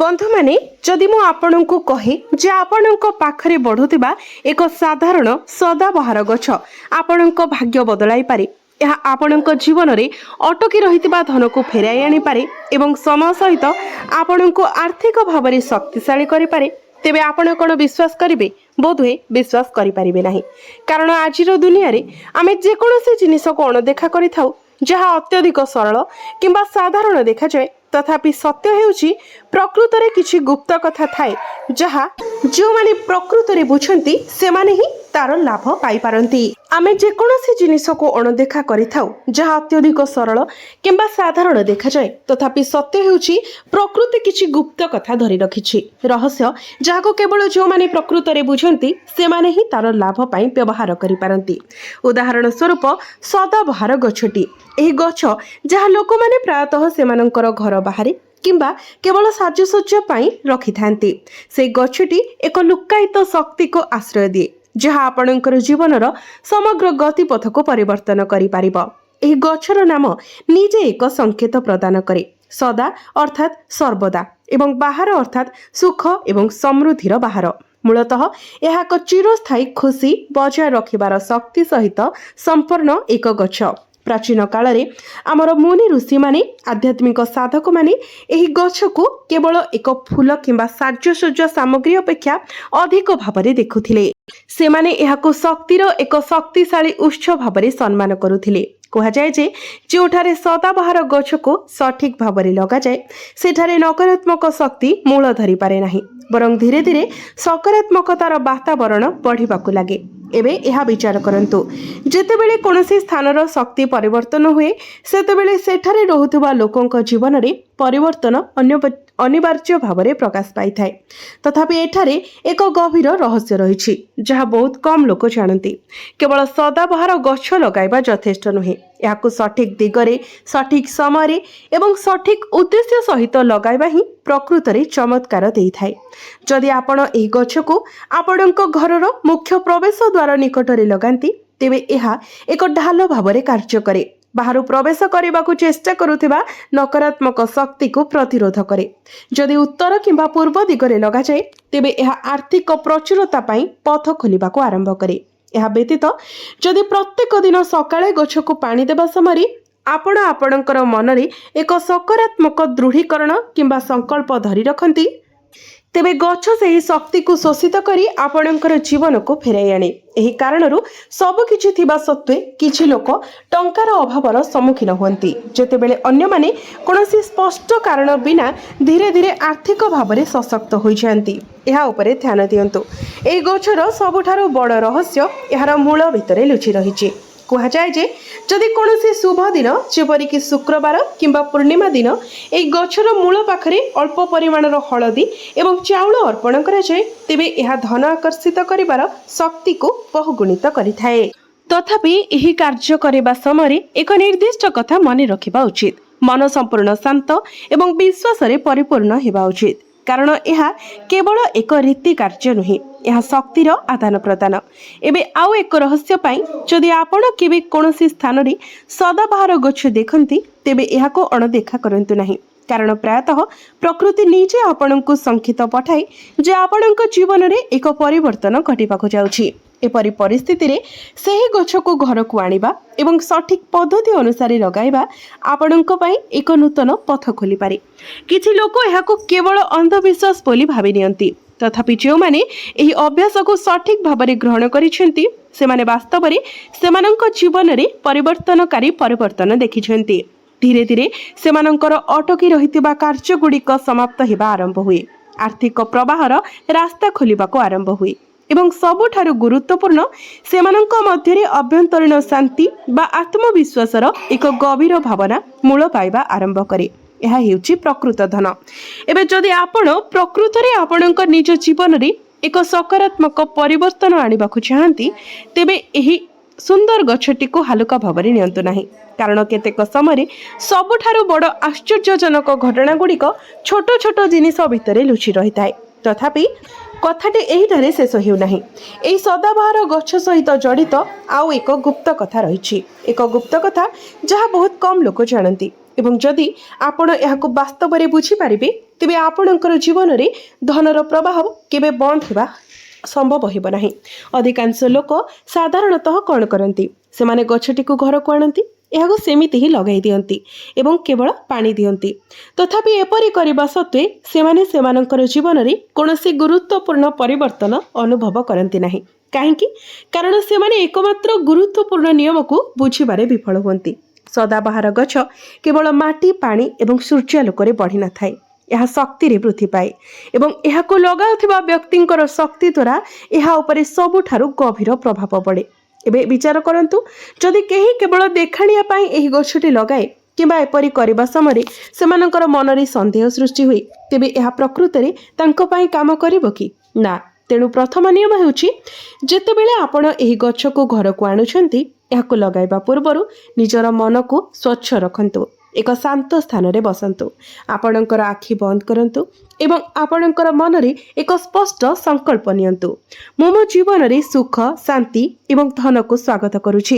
बंधु माने जदि मु आपण को कहे जे आपण पाखरे बढ़ुवा एक साधारण सदाबहार गछ आपण भाग्य बदलाई पारे। यह आपण जीवन में अटकी रही धन को फेराई आनी पारे एवं समय सहित आपण को आर्थिक भाव में शक्तिशाली करे। तेबे आपण कौन विश्वास करेंगे? बोधहुए विश्वास करें ना, कारण आज दुनिया रे आमे जेकोसी जिनिस को अणदेखा करिथाउ जहाँ अत्यधिक सरल किंबा साधारण देखा जाए, तथापि सत्य हेउची प्रकृत रे किछि गुप्त कथा थाए जहाँ जो माने प्रकृत रे बुझंती से माने ही तार लाभ पाई पारंती। आमे जेकोसी जिनिस को अणदेखा करिथाउ जहाँ अत्यधिक सरल किंबा साधारण देखा जाए, तथापि सत्य हेउची प्रकृति किछि गुप्त कथा धरि रखिछि रहस्य जहाँ को केवल जो माने प्रकृत रे बुझंती से माने ही तार लाभ पाई व्यवहार करि पारंती। उदाहरण स्वरूप सदाबहार गछटी, एही गछ जहाँ लोक माने प्रायतः सेमानंकर घर बाहरे किंबा केवल साजसज्जा पाई रखि थांती। से गछटी एक लुक्कायित शक्ति को आश्रय दिए जहाँ आपणकर जीवनर समग्र गतिपथ को परिवर्तन करि पारिबो। एही गछर नाम निजे एक संकेत प्रदान करे। सदा अर्थात सर्वदा एवं बाहर अर्थात सुख एवं समृद्धिर बाहर। मूलतः यह एक चिरस्थायी खुशी बजाय रखिबार शक्ति सहित संपन्न एक गछ। प्राचीन काल रे आमर मुनि ऋषि माने आध्यात्मिक साधक माने एही गछ को केवल एक फूल किंबा साजसज्जा सामग्री अपेक्षा अधिक भावरे देखुथिले। से माने एहाको शक्तिर एक शक्तिशाली उत्स भावरे सम्मान करुथिले। कहा जाए जे जोठारे सदाबहार गछ को सठिक भावरे लगा जाए सेठारे नकारात्मक शक्ति मूल धरि पारे नाही, बरं धीरे धीरे सकारात्मकतार वातावरण बढ़िबाकु लागे। एबे यह विचार करंतु, जेतेबेले कोनोसी स्थानर शक्ति परिवर्तन हुए सेतेबेले सेठारे रहुथुबा लोकंक जीवन रे परिवर्तन अनिवार्य भावरे प्रकाश पाई थाए। तथापि एठारे एक गभीर रहस्य रहिछि जहाँ बहुत कम लोक जानती। केवल सदाबहार गछ लगाइबा यथेष्ट नुहे, याकु सठिक दिगरे सठिक समय एवं सठिक उद्देश्य सहित लगाइबा ही प्रकृत रे चमत्कार देई थाए। जदि आपण एही गछ को आपणक घरर मुख्य प्रवेश द्वार निकट रे लगांती तेबे एहा एक ढाल भावरे कार्य करे। बाहर प्रवेश करने को चेष्टा करुथिबा नकारात्मक शक्ति को प्रतिरोध करे। जदि उत्तर किंबा पूर्व दिगरे लगा जाए तेबे एहा आर्थिक प्रचुरता पाई पथ खोलिबाको आरंभ करे। एहा व्यतीत जदि प्रत्येक दिन सकाळे गछ को पानी देबा समय आपण आपणकर मनरे एक सकारात्मक दृढ़ीकरण किंबा संकल्प धरि रखंती तेबे गछ से शक्ति को शोषित करी आपणकर जीवन को फेराई आने। एही कारणरू सब किछि थिबा सत्वे किछि लोक टंकार अभावर सम्मुखीन हुअंती, जेतेबेले अन्य माने कोनोसी स्पष्ट कारण बिना धीरे धीरे आर्थिक भावरे सशक्त होई जांती। एहा उपरे ध्यान दियंतु। एही गछर सबुठारो बड़ रहस्य एहार मूल भितरे लुचि रहिछि। कहा जाए जे जदि कोनोसी शुभ दिन जेपरिक शुक्रवार किंबा पूर्णिमा दिन एई गछर मूल पाखरे अल्प परिमाणर हळदी एवं चाउल अर्पण करा जाए तेबे एहा धन आकर्षित करिवार शक्ति को बहुगुणित करिथाए। तथापि एही कार्य करिबा समय एक निर्दिष्ट कथा मन रखिबा उचित। मन संपूर्ण शांत एवं विश्वास रे परिपूर्ण हेबा उचित, कारण यह केवल एक रीति कार्य नुहे, यह शक्तिर आदान प्रदान। एबे आउ एक रहस्य पाई जदि आपण केबे कोनोसी स्थान रे सदाबहार गछ देखंती तेबे एहाको अणदेखा करंतु नाही, कारण प्रायतः प्रकृति निजे आपणको संकेत पठाई जे आपणको जीवन रे एक परिवर्तन घटिबाको जाउछि। एपरि परिस्थिति रे सेही गछ को घर को आनिबा एवं सठिक पद्धति अनुसार लगाइबा आपणको पई एक नूतन पथ खोली पारे। किछि लोक एहाको केवल अंधविश्वास बोली भाबि नियंती, तथापि जो माने एही अभ्यास को सठिक भाबरे ग्रहण करिसेंती सेमाने वास्तव रे सेमानंक जीवन रे परिवर्तनकारी परिवर्तन देखिसेंती। धीरे धीरे सेमानंकर अटकी रहितिबा कार्य गुड़िक समाप्त हेबा आरंभ हुए, आर्थिक प्रवाहर रास्ता खोलिबाको आरंभ हुए एवं सबुठारु गुरुत्वपूर्ण सेमानंक मध्यरे अभ्यंतरीण शांति बा आत्मविश्वासर एक गभीर भावना मूल पाइबा आरंभ करे। यह हेउची प्रकृत धन। एबे जदि आपण प्रकृत रे आपणक निज जीवन रे एक सकारात्मक परिवर्तन आनिबाकु चाहंती तेबे एही सुंदर गछटी को हालुका भावरे नियंतु नाही, कारण केतेक समय सबुठारु बड़ आश्चर्यजनक घटना गुड़िक छोट छोट जिनिस भितरे लुचि रही थाए। तथापि कथाटी एहिठारे शेष हेउ नाही। एही सदाबहार गछ सहित जड़ित आउ एक गुप्त कथा रहिछि, एक गुप्त कथा जहाँ बहुत कम लोक जानती। ଏବଂ ଯଦି ଆପଣ ଏହାକୁ ବାସ୍ତବରେ ବୁଝିପାରିବେ ତେବେ ଆପଣଙ୍କର ଜୀବନରେ ଧନର ପ୍ରବାହ କେବେ ବନ୍ଦ ହେବା ସମ୍ଭବ ହେବ ନାହିଁ। ଅଧିକାଂଶ ଲୋକ ସାଧାରଣତଃ କ'ଣ କରନ୍ତି? ସେମାନେ ଗଛଟିକୁ ଘରକୁ ଆଣନ୍ତି, ଏହାକୁ ସେମିତି ହିଁ ଲଗାଇ ଦିଅନ୍ତି ଏବଂ କେବଳ ପାଣି ଦିଅନ୍ତି। ତଥାପି ଏପରି କରିବା ସତ୍ତ୍ୱେ ସେମାନେ ସେମାନଙ୍କର ଜୀବନରେ କୌଣସି ଗୁରୁତ୍ୱପୂର୍ଣ୍ଣ ପରିବର୍ତ୍ତନ ଅନୁଭବ କରନ୍ତି ନାହିଁ। କାହିଁକି? କାରଣ ସେମାନେ ଏକମାତ୍ର ଗୁରୁତ୍ୱପୂର୍ଣ୍ଣ ନିୟମକୁ ବୁଝିବାରେ ବିଫଳ ହୁଅନ୍ତି। ସଦାବାହାର ଗଛ କେବଳ ମାଟି, ପାଣି ଏବଂ ସୂର୍ଯ୍ୟାଲୋକରେ ବଢ଼ିନଥାଏ, ଏହା ଶକ୍ତିରେ ବୃଦ୍ଧି ପାଏ ଏବଂ ଏହାକୁ ଲଗାଉଥିବା ବ୍ୟକ୍ତିଙ୍କର ଶକ୍ତି ଦ୍ୱାରା ଏହା ଉପରେ ସବୁଠାରୁ ଗଭୀର ପ୍ରଭାବ ପଡ଼େ। ଏବେ ବିଚାର କରନ୍ତୁ, ଯଦି କେହି କେବଳ ଦେଖାଣିଆ ପାଇଁ ଏହି ଗଛଟି ଲଗାଏ କିମ୍ବା ଏପରି କରିବା ସମୟରେ ସେମାନଙ୍କର ମନରେ ସନ୍ଦେହ ସୃଷ୍ଟି ହୁଏ, ତେବେ ଏହା ପ୍ରକୃତରେ ତାଙ୍କ ପାଇଁ କାମ କରିବ କି? ନା। ତେଣୁ ପ୍ରଥମ ନିୟମ ହେଉଛି, ଯେତେବେଳେ ଆପଣ ଏହି ଗଛକୁ ଘରକୁ ଆଣୁଛନ୍ତି, ଏହାକୁ ଲଗାଇବା ପୂର୍ବରୁ ନିଜର ମନକୁ ସ୍ୱଚ୍ଛ ରଖନ୍ତୁ। ଏକ ଶାନ୍ତ ସ୍ଥାନରେ ବସନ୍ତୁ, ଆପଣଙ୍କର ଆଖି ବନ୍ଦ କରନ୍ତୁ ଏବଂ ଆପଣଙ୍କର ମନରେ ଏକ ସ୍ପଷ୍ଟ ସଂକଳ୍ପ ନିଅନ୍ତୁ। ମୁଁ ମୋ ଜୀବନରେ ସୁଖ, ଶାନ୍ତି ଏବଂ ଧନକୁ ସ୍ୱାଗତ କରୁଛି।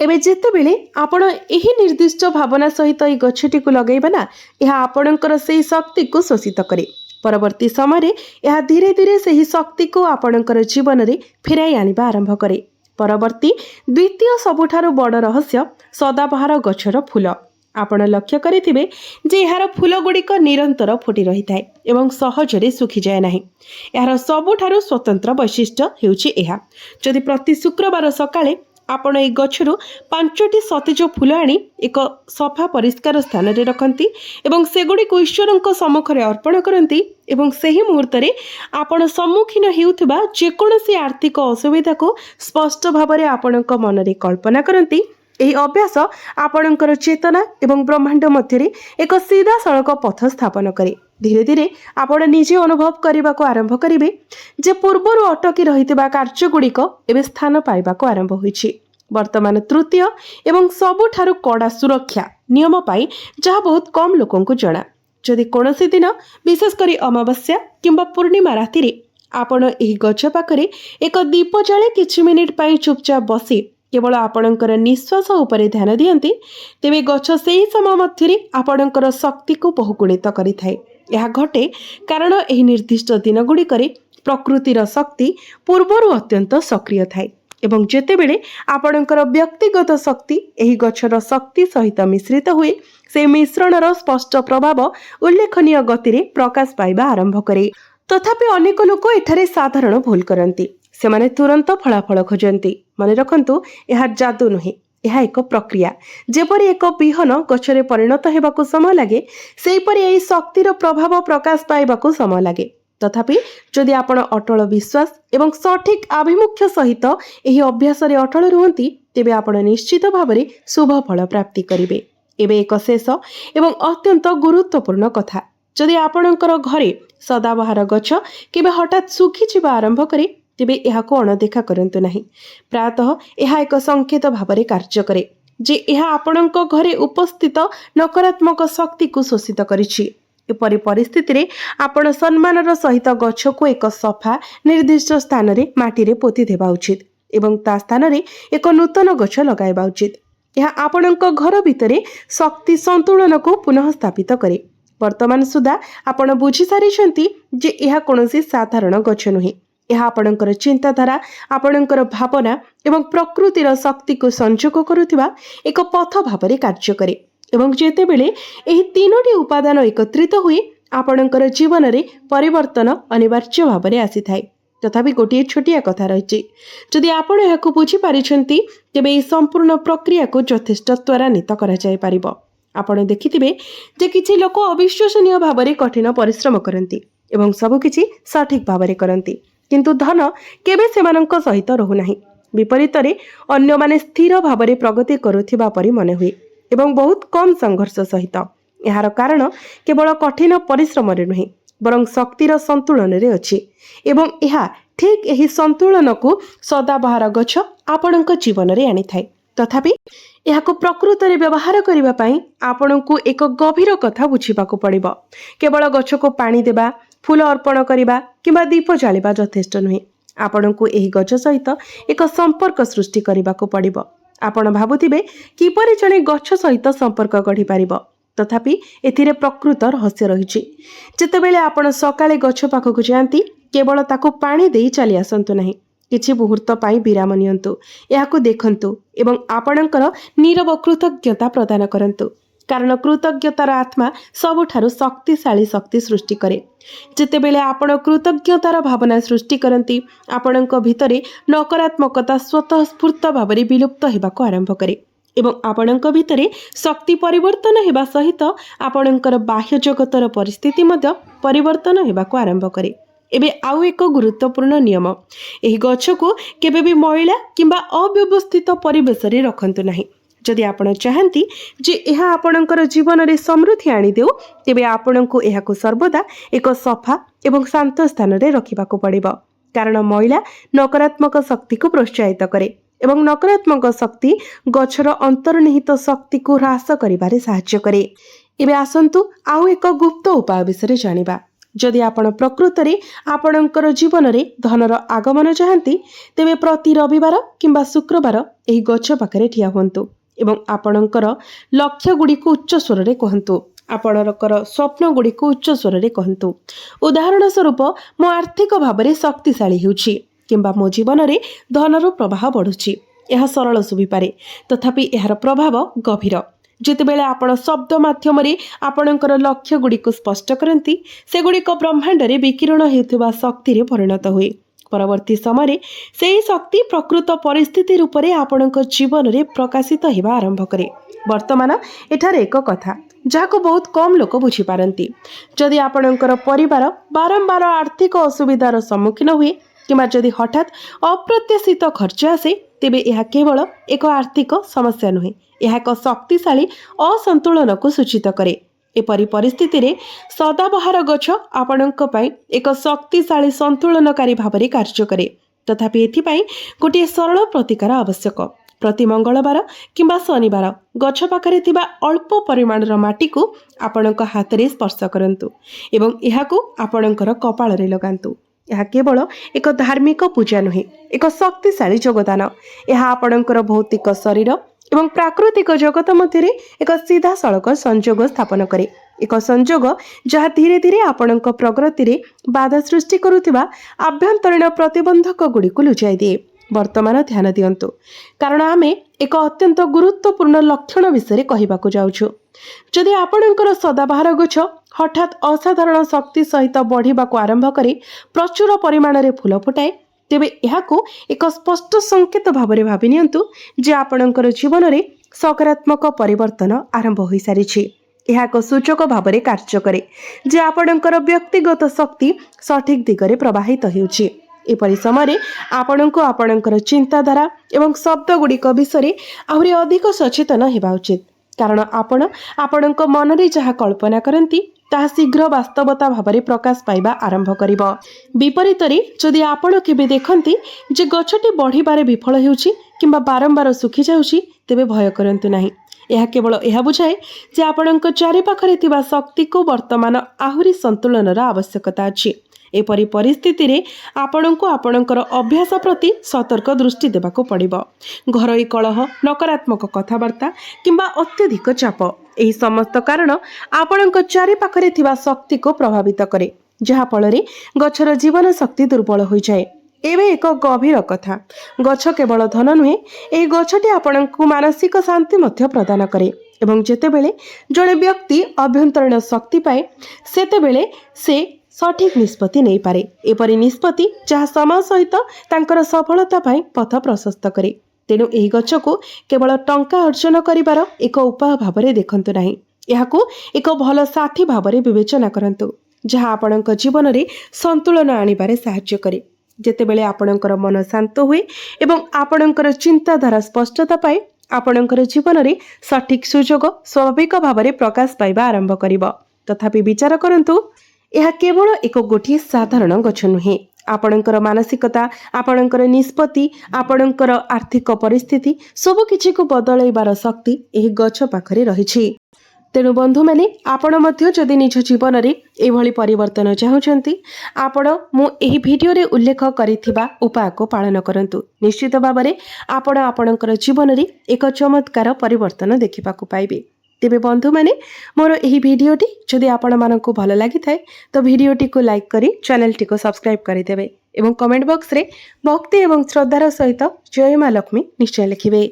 ଏବେ ଯେତେବେଳେ ଆପଣ ଏହି ନିର୍ଦ୍ଦିଷ୍ଟ ଭାବନା ସହିତ ଏହି ଗଛଟିକୁ ଲଗାଇବେ ନା, ଏହା ଆପଣଙ୍କର ସେହି ଶକ୍ତିକୁ ଶୋଷିତ କରେ। ପରବର୍ତ୍ତୀ ସମୟରେ ଏହା ଧୀରେ ଧୀରେ ସେହି ଶକ୍ତିକୁ ଆପଣଙ୍କର ଜୀବନରେ ଫେରାଇ ଆଣିବା ଆରମ୍ଭ କରେ। ପରବର୍ତ୍ତୀ ଦ୍ୱିତୀୟ ସବୁଠାରୁ ବଡ଼ ରହସ୍ୟ ସଦାବହାର ଗଛର ଫୁଲ। ଆପଣ ଲକ୍ଷ୍ୟ କରିଥିବେ ଯେ ଏହାର ଫୁଲଗୁଡ଼ିକ ନିରନ୍ତର ଫୁଟି ରହିଥାଏ ଏବଂ ସହଜରେ ଶୁଖିଯାଏ ନାହିଁ। ଏହାର ସବୁଠାରୁ ସ୍ୱତନ୍ତ୍ର ବୈଶିଷ୍ଟ୍ୟ ହେଉଛି ଏହା। ଯଦି ପ୍ରତି ଶୁକ୍ରବାର ସକାଳେ ଆପଣ ଏହି ଗଛରୁ 5ଟି ସତେଜ ଫୁଲ ଆଣି ଏକ ସଫା ପରିଷ୍କାର ସ୍ଥାନରେ ରଖନ୍ତି ଏବଂ ସେଗୁଡ଼ିକୁ ଈଶ୍ୱରଙ୍କ ସମ୍ମୁଖରେ ଅର୍ପଣ କରନ୍ତି ଏବଂ ସେହି ମୁହୂର୍ତ୍ତରେ ଆପଣ ସମ୍ମୁଖୀନ ହେଉଥିବା ଯେକୌଣସି ଆର୍ଥିକ ଅସୁବିଧାକୁ ସ୍ପଷ୍ଟ ଭାବରେ ଆପଣଙ୍କ ମନରେ କଳ୍ପନା କରନ୍ତି, ଏହି ଅଭ୍ୟାସ ଆପଣଙ୍କର ଚେତନା ଏବଂ ବ୍ରହ୍ମାଣ୍ଡ ମଧ୍ୟରେ ଏକ ସିଧାସଳଖ ପଥ ସ୍ଥାପନ କରେ। ଧୀରେ ଧୀରେ ଆପଣ ନିଜେ ଅନୁଭବ କରିବାକୁ ଆରମ୍ଭ କରିବେ ଯେ ପୂର୍ବରୁ ଅଟକି ରହିଥିବା କାର୍ଯ୍ୟଗୁଡ଼ିକ ଏବେ ସ୍ଥାନ ପାଇବାକୁ ଆରମ୍ଭ ହୋଇଛି। ବର୍ତ୍ତମାନ ତୃତୀୟ ଏବଂ ସବୁଠାରୁ କଡ଼ା ସୁରକ୍ଷା ନିୟମ ପାଇଁ, ଯାହା ବହୁତ କମ୍ ଲୋକଙ୍କୁ ଜଣା। ଯଦି କୌଣସି ଦିନ, ବିଶେଷ କରି ଅମାବାସ୍ୟା କିମ୍ବା ପୂର୍ଣ୍ଣିମା ରାତିରେ, ଆପଣ ଏହି ଗଛ ପାଖରେ ଏକ ଦୀପ ଜାଳି କିଛି ମିନିଟ୍ ପାଇଁ ଚୁପଚାପ ବସି କେବଳ ଆପଣଙ୍କର ନିଶ୍ୱାସ ଉପରେ ଧ୍ୟାନ ଦିଅନ୍ତି, ତେବେ ଗଛ ସେହି ସମୟ ମଧ୍ୟରେ ଆପଣଙ୍କର ଶକ୍ତିକୁ ବହୁଗୁଣିତ କରିଥାଏ। ଏହା ଘଟେ କାରଣ ଏହି ନିର୍ଦ୍ଦିଷ୍ଟ ଦିନଗୁଡ଼ିକରେ ପ୍ରକୃତିର ଶକ୍ତି ପୂର୍ବରୁ ଅତ୍ୟନ୍ତ ସକ୍ରିୟ ଥାଏ ଏବଂ ଯେତେବେଳେ ଆପଣଙ୍କର ବ୍ୟକ୍ତିଗତ ଶକ୍ତି ଏହି ଗଛର ଶକ୍ତି ସହିତ ମିଶ୍ରିତ ହୁଏ, ସେହି ମିଶ୍ରଣର ସ୍ପଷ୍ଟ ପ୍ରଭାବ ଉଲ୍ଲେଖନୀୟ ଗତିରେ ପ୍ରକାଶ ପାଇବା ଆରମ୍ଭ କରେ। ତଥାପି ଅନେକ ଲୋକ ଏଠାରେ ସାଧାରଣ ଭୁଲ କରନ୍ତି। ସେମାନେ ତୁରନ୍ତ ଫଳାଫଳ ଖୋଜନ୍ତି। ମନେ ରଖନ୍ତୁ, ଏହା ଯାଦୁ ନୁହେଁ, ଏହା ଏକ ପ୍ରକ୍ରିୟା। ଯେପରି ଏକ ବିହନ ଗଛରେ ପରିଣତ ହେବାକୁ ସମୟ ଲାଗେ, ସେହିପରି ଏହି ଶକ୍ତିର ପ୍ରଭାବ ପ୍ରକାଶ ପାଇବାକୁ ସମୟ ଲାଗେ। ତଥାପି ଯଦି ଆପଣ ଅଟଳ ବିଶ୍ୱାସ ଏବଂ ସଠିକ୍ ଆଭିମୁଖ୍ୟ ସହିତ ଏହି ଅଭ୍ୟାସରେ ଅଟଳ ରୁହନ୍ତି, ତେବେ ଆପଣ ନିଶ୍ଚିତ ଭାବରେ ଶୁଭ ଫଳ ପ୍ରାପ୍ତି କରିବେ। ଏବେ ଏକ ଶେଷ ଏବଂ ଅତ୍ୟନ୍ତ ଗୁରୁତ୍ୱପୂର୍ଣ୍ଣ କଥା। ଯଦି ଆପଣଙ୍କର ଘରେ ସଦାବହାର ଗଛ କେବେ ହଠାତ୍ ଶୁଖିଯିବା ଆରମ୍ଭ କରେ, ତେବେ ଏହାକୁ ଅଣଦେଖା କରନ୍ତୁ ନାହିଁ। ପ୍ରାୟତଃ ଏହା ଏକ ସଂକେତ ଭାବରେ କାର୍ଯ୍ୟ କରେ ଯେ ଏହା ଆପଣଙ୍କ ଘରେ ଉପସ୍ଥିତ ନକାରାତ୍ମକ ଶକ୍ତିକୁ ଶୋଷିତ କରିଛି। ଏପରି ପରିସ୍ଥିତିରେ ଆପଣ ସମ୍ମାନର ସହିତ ଗଛକୁ ଏକ ସଫା, ନିର୍ଦ୍ଦିଷ୍ଟ ସ୍ଥାନରେ ମାଟିରେ ପୋତି ଦେବା ଉଚିତ ଏବଂ ତା ସ୍ଥାନରେ ଏକ ନୂତନ ଗଛ ଲଗାଇବା ଉଚିତ। ଏହା ଆପଣଙ୍କ ଘର ଭିତରେ ଶକ୍ତି ସନ୍ତୁଳନକୁ ପୁନଃ ସ୍ଥାପିତ କରେ। ବର୍ତ୍ତମାନ ସୁଦ୍ଧା ଆପଣ ବୁଝିସାରିଛନ୍ତି ଯେ ଏହା କୌଣସି ସାଧାରଣ ଗଛ ନୁହେଁ। ଏହା ଆପଣଙ୍କର ଚିନ୍ତାଧାରା, ଆପଣଙ୍କର ଭାବନା ଏବଂ ପ୍ରକୃତିର ଶକ୍ତିକୁ ସଂଯୋଗ କରୁଥିବା ଏକ ପଥ ଭାବରେ କାର୍ଯ୍ୟ କରେ ଏବଂ ଯେତେବେଳେ ଏହି 3ଟି ଉପାଦାନ ଏକତ୍ରିତ ହୁଏ, ଆପଣଙ୍କର ଜୀବନରେ ପରିବର୍ତ୍ତନ ଅନିବାର୍ଯ୍ୟ ଭାବରେ ଆସିଥାଏ। ତଥାପି ଗୋଟିଏ ଛୋଟିଆ କଥା ରହିଛି। ଯଦି ଆପଣ ଏହାକୁ ବୁଝିପାରିଛନ୍ତି, ତେବେ ଏହି ସମ୍ପୂର୍ଣ୍ଣ ପ୍ରକ୍ରିୟାକୁ ଯଥେଷ୍ଟ ତ୍ୱରାନ୍ୱିତ କରାଯାଇପାରିବ। ଆପଣ ଦେଖିଥିବେ ଯେ କିଛି ଲୋକ ଅବିଶ୍ୱସନୀୟ ଭାବରେ କଠିନ ପରିଶ୍ରମ କରନ୍ତି ଏବଂ ସବୁକିଛି ସଠିକ୍ ଭାବରେ କରନ୍ତି, କିନ୍ତୁ ଧନ କେବେ ସେମାନଙ୍କ ସହିତ ରହୁନାହିଁ। ବିପରୀତରେ ଅନ୍ୟମାନେ ସ୍ଥିର ଭାବରେ ପ୍ରଗତି କରୁଥିବା ପରି ମନେ ହୁଏ ଏବଂ ବହୁତ କମ୍ ସଂଘର୍ଷ ସହିତ। ଏହାର କାରଣ କେବଳ କଠିନ ପରିଶ୍ରମରେ ନୁହେଁ, ବରଂ ଶକ୍ତିର ସନ୍ତୁଳନରେ ଅଛି ଏବଂ ଏହା ଠିକ୍ ଏହି ସନ୍ତୁଳନକୁ ସଦାବହାର ଗଛ ଆପଣଙ୍କ ଜୀବନରେ ଆଣିଥାଏ। ତଥାପି ଏହାକୁ ପ୍ରକୃତରେ ବ୍ୟବହାର କରିବା ପାଇଁ ଆପଣଙ୍କୁ ଏକ ଗଭୀର କଥା ବୁଝିବାକୁ ପଡ଼ିବ। କେବଳ ଗଛକୁ ପାଣି ଦେବା, ଫୁଲ ଅର୍ପଣ କରିବା କିମ୍ବା ଦୀପ ଜାଳିବା ଯଥେଷ୍ଟ ନୁହେଁ। ଆପଣଙ୍କୁ ଏହି ଗଛ ସହିତ ଏକ ସମ୍ପର୍କ ସୃଷ୍ଟି କରିବାକୁ ପଡ଼ିବ। ଆପଣ ଭାବୁଥିବେ, କିପରି ଜଣେ ଗଛ ସହିତ ସମ୍ପର୍କ ଗଢ଼ିପାରିବ? तथापि एथिरे प्रकृत रहस्य रही। जेतेबेले आपण सकाळे गछ पाखक जाती केवल ताकू पानी दे चली आसतु नहीं, किछि मुहूर्त पाई विराम नियंतु, याकू देखंतु एवं आपणकर नीरव कृतज्ञता प्रदान करंतु, कारण कृतज्ञतार आत्मा सबुठारु शक्तिशाली शक्ति सृष्टि करे। जेतेबेले आपण कृतज्ञतार भावना सृष्टि करती आपणक भितरे नकारात्मकता स्वतः स्फूर्त भावरे विलुप्त हेबाको आरंभ करे एवं आपणक भितरे शक्ति परिवर्तन हेबा सहित आपणकर बाह्य जगतर परिस्थिति मध्य परिवर्तन हेबाको आरंभ करे। एबे आउ एक गुरुत्वपूर्ण नियम, एही गछ को केबे भी मैला किंबा अव्यवस्थित परिवेश रे रखंतु नहीं। जदि आपण चाहती जे एहा आपणकर जीवन रे समृद्धि आनी देउ, तेबे आपणको एहाको सर्वदा एक सफा एवं शांत स्थान रे रखिबाको पड़िबो, कारण मैला नकारात्मक शक्ति को प्रोत्साहित करे एवं नकारात्मक शक्ति गछर अंतर्निहित शक्ति को ह्रास करिबारे सहाय्य करे। एबे आसंतु आउ एक गुप्त उपाय विषय जानिबा। जदि आपण प्रकृत रे आपणकर जीवन रे धनर आगमन चाहती, तेबे प्रति रविवार किंबा शुक्रवार एही गछ पाखरे ठिया हुंतु एवं आपणकर लक्ष्य गुडी को उच्च स्वर रे कहंतु, आपणकर स्वप्न गुडी को उच्च स्वर रे कहंतु। उदाहरण स्वरूप, मो आर्थिक भाबरे शक्तिशाली हेउछि किंबा मो जीवन रे धनर प्रवाह बढ़ुछि। यह सरल सुभी पारे, तथापि एहार प्रभाव गभीर। जेतेबेले आपण शब्द माध्यम रे आपणकर लक्ष्य गुडी को स्पष्ट करंती, सेगुडी को ब्रह्मांड रे विकिरण हेउथिबा शक्ति रे परिणत हुए। परवर्ती समय से शक्ति प्रकृत परिस्थिति रूप में आपण जीवन में प्रकाशित होगा आरंभ करे। वर्तमान एठारे एक कथा जहाँ बहुत कम लोक बुझीपारती, जदि आपणकर परिवार बारंबार आर्थिक असुविधार सम्मुखीन हुए किंबा जदि हठात अप्रत्याशित खर्च आसे, तेबे यह केवल एक आर्थिक समस्या नुहे, यह एक शक्तिशाली असंतुलन को सूचित करे। एपरी परिस्थिति रे सदाबहार गछ आपणक पई एक शक्तिशाली संतुलनकारी भावरे कार्य करे। तथापि एथिपाई गोटे सरल प्रतिकार आवश्यक। प्रति मंगलवार किंबा शनिवार गछ पाखरे थिबा अल्प परिमाणर माटी को आपणक हाथ रे स्पर्श करंतु एवं एहाकू आपणकर कपाळ रे लगांतु। यह केवल एक धार्मिक पूजा नुहे, एक शक्तिशाली योगदान। यह आपणकर भौतिक शरीर एवं प्राकृतिक जगत मध्य एक सीधा सड़क संजोग स्थापन करे, एक संजोग जहाँ धीरे धीरे आपणक प्रगति रे बाधा सृष्टि करुथिबा आभ्यंतरीण प्रतिबंधक गुडी को लुचाई दिए। वर्तमान ध्यान दियंतु, कारण आमे एक अत्यंत गुरुत्वपूर्ण लक्षण विषय कहबाकू जाउछु। जदि आपणकर सदाबहार गछ हठात असाधारण शक्ति सहित बढ़िबाकू आरंभ करे, प्रचुर परिमाण रे फूल फुटाए, तेबे एहाकू एक स्पष्ट संकेत भावरे भाबि नियंतु जे आपणकर जीवन रे सकारात्मक परिवर्तन आरंभ होई सारिछि। यह एक सूचक भावरे कार्य करे जे आपणकर व्यक्तिगत शक्ति सठिक दिगरे प्रवाहित हेउछि। एपरि समय आपणको आपणकर चिंताधारा एवं शब्द गुड़िक विषय आहुरी अधिक सचेतन हेबा उचित, कारण आपण आपणक मन रे जहाँ कल्पना करती ताहा शीघ्र वास्तवता भावरे प्रकाश पाइबा आरंभ करिबो। विपरीत रे जदि आपण केबे देखंती जे गछटी बढ़िबारे विफल हेउछि किंबा बारंबार सुखी जाउछि, तेबे भय करंतु नाही। यह केवल यह बुझाए जे आपणक चारि पाखरे थिबा शक्ति को वर्तमान आहुरी संतुलनर आवश्यकता अछि। एपरी परिस्थिति रे आपणको आपणकर अभ्यास प्रति सतर्क दृष्टि देबाको पड़िबो। घरोई कलह, नकारात्मक कथबार्ता किंबा अत्यधिक चाप, एही समस्त कारण आपणक चारि पाखरे थिबा शक्ति को प्रभावित करे, जहा फଳରେ गछर जीवन शक्ति दुर्बल होई जाए। एबे एक गभीर कथा, गछ केवल धन नुहे, एही गछटी आपणको मानसिक शांति मध्य प्रदान करे एवं जेतेबेले जड़े व्यक्ति अभ्यंतरीण शक्ति पाए, सेतेबेले से सठिक निष्पत्ति नहीं पारे। एपरी निष्पत्ति जहाँ समय सहित तांकर सफलता पाई पथ प्रशस्त करे। तेणु एही गछ को केवल टंका अर्जन करिबार एक उपाय भावरे देखंतु नाही, एहाकू एक भल साथी भावरे विवेचना करंतु, जहाँ आपणक जीवन रे संतुलन आनिबारे सहाय्य करे। जेतेबेले आपणकर मन शांत हुए एवं आपणकर चिंताधारा स्पष्टता पाए, आपणकर जीवन रे सठिक सुजोग स्वाभाविक भावरे प्रकाश पाइबा आरंभ करिबो। तथापि विचार करंतु, यह केवल एक गोटे साधारण गछ नुहे। आपणकर मानसिकता, आपणकर निष्पत्ति, आपणकर आर्थिक परिस्थिति सबु किछि को बदलैबार शक्ति एही गछ पाखरे रहिछि। तेणु बंधु माने आपण मध्य जदि निज जीवन रे एभली परिवर्तन चाहुचंती, आपण मु एही भिडियो रे उल्लेख करिथिबा उपाय को पालन करंतु। निश्चित भाबरे आपण आपणकर जीवन रे एक चमत्कार परिवर्तन देखिबाकू पाइबे। तेबे बंधु माने मोर एही भिडियोटी जदि आपण मानकु भल लागि थाए तो भिडियोटी को लाइक करी चैनल टी को सब्सक्राइब करि देबे एवं कमेंट बॉक्स रे भक्ति एवं श्रद्धार सहित जय मां लक्ष्मी निश्चय लिखिबे।